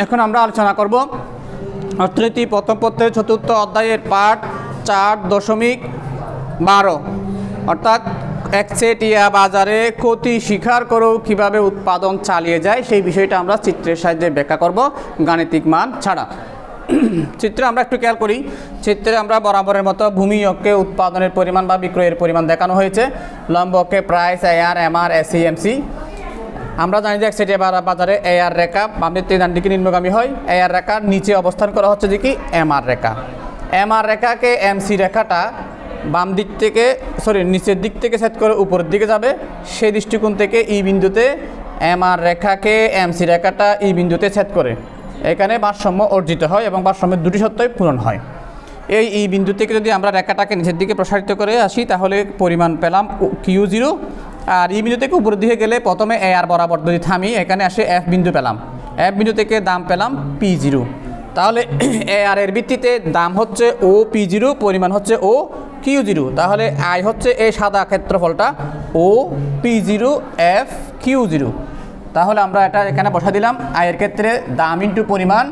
এখন আমরা আলোচনা করব অর্থনীতি প্রথম পত্রের ৪র্থ অধ্যায়ের পাঠ ৪.১২ অর্থাৎ একচেটিয়া বাজারে ক্ষতি স্বীকার করেও কীভাবে উৎপাদন চালিয়ে যায় সেই বিষয়টা আমরা চিত্রের সাহায্যে ব্যাখ্যা করব গাণিতিক মান ছাড়া। চিত্রে আমরা একটু খেয়াল করি। চিত্রে আমরা বরাবরের মতো ভূমি অক্ষে উৎপাদনের পরিমাণ বা বিক্রয়ের পরিমাণ দেখানো হয়েছে, লম্ব অক্ষে price, AR, MR, AC, MC. আমরা জানি যে একচেটিয়া বাজারে এআর রেখা বাম দিক থেকে ডান দিকে নিম্নগামী হয়, এআর রেখার নিচে অবস্থান করা হচ্ছে যে কি এমআর রেখা। এমআর রেখাকে এমসি রেখাটা বাম দিক থেকে নিচের দিক থেকে সেট করে উপরের দিকে যাবে, সেই দৃষ্টিকোণ থেকে ই বিন্দুতে এমআর রেখাকে এমসি রেখাটা ই বিন্দুতে ছেদ করে এখানে ভারসাম্য অর্জিত হয় এবং ভারসাম্যের দুটি শর্তই পূরণ হয়। এই ই বিন্দু থেকে যদি আমরা রেখাটাকে নিচের দিকে প্রসারিত করে আসি তাহলে পরিমাণ পেলাম Q0, আর ই বিন্দু থেকে উপরের দিকে গেলে প্রথমে এআর বরাবর যদি থামি এখানে আসে এফ বিন্দু পেলাম, এফ বিন্দু থেকে দাম পেলাম P0। তাহলে এআর এর ভিত্তিতে দাম হচ্ছে ও P0, পরিমাণ হচ্ছে ও Q0। তাহলে আই হচ্ছে এই সাদা ক্ষেত্রফলটা ও P0 এফ Q0। তাহলে আমরা এটা এখানে বসা দিলাম আয়ের ক্ষেত্রে দাম ইন্টু পরিমাণ,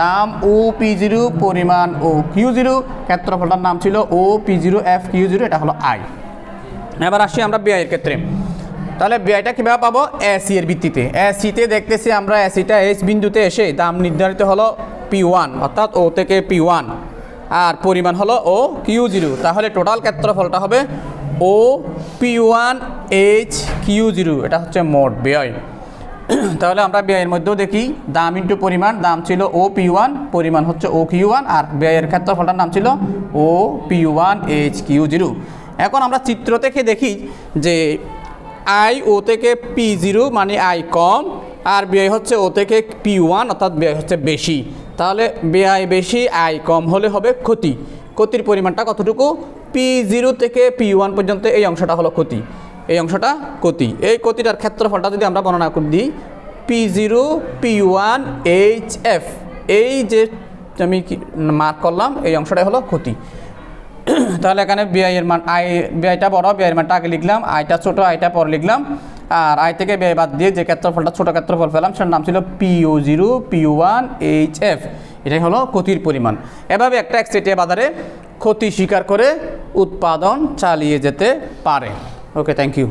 দাম ও P0, পরিমাণ ও Q0, ক্ষেত্রফলটার নাম ছিল ও P0 এফ Q0, এটা হলো আই। এবার আসি আমরা ব্যয়ের ক্ষেত্রে। তাহলে ব্যয়টা কীভাবে পাবো? এসি এর ভিত্তিতে। এসিতে দেখতেছি আমরা এসিটা এস বিন্দুতে এসে দাম নির্ধারিত হলো P1 অর্থাৎ ও থেকে P1 আর পরিমাণ হলো ও Q0। তাহলে টোটাল ক্ষেত্রফলটা হবে ও P1 এইচ Q0, এটা হচ্ছে মোট ব্যয়। তাহলে আমরা ব্যয়ের মধ্যেও দেখি দাম ইন্টু পরিমাণ, দাম ছিল ও P1, পরিমাণ হচ্ছে ও Q1 আর ব্যয়ের ক্ষেত্রফলটার নাম ছিল ও P1 এইচ Q0। এখন আমরা চিত্র থেকে দেখি যে আই ও থেকে P0 মানে আই কম আর ব্যয় হচ্ছে ও থেকে P1 অর্থাৎ ব্যয় হচ্ছে বেশি। তাহলে ব্যয় বেশি আই কম হলে হবে ক্ষতি। ক্ষতির পরিমাণটা কতটুকু? P0 থেকে P1 পর্যন্ত এই অংশটা হলো ক্ষতি, এই অংশটা ক্ষতি। এই ক্ষতিটার ক্ষেত্রফলটা যদি আমরা বর্ণনা করে দিই P0 P1 HF, এই যে আমি মার্ক করলাম এই অংশটাই হলো ক্ষতি। তাহলে এখানে ব্যয়ের মান আই, ব্যয়টা বড়, ব্যয়ের মানটা আগে লিখলাম, আইটা ছোট, আইটা পরে লিখলাম। আর আই থেকে ব্যয় বাদ দিয়ে যে ক্ষেত্রফলটা ছোট ক্ষেত্রফল পেলাম সেটার নাম ছিল PO0 P1 HF, এটাই হলো ক্ষতির পরিমাণ। এভাবে একটা একচেটিয়া বাজারে ক্ষতি স্বীকার করে উৎপাদন চালিয়ে যেতে পারে। ওকে, থ্যাংক ইউ।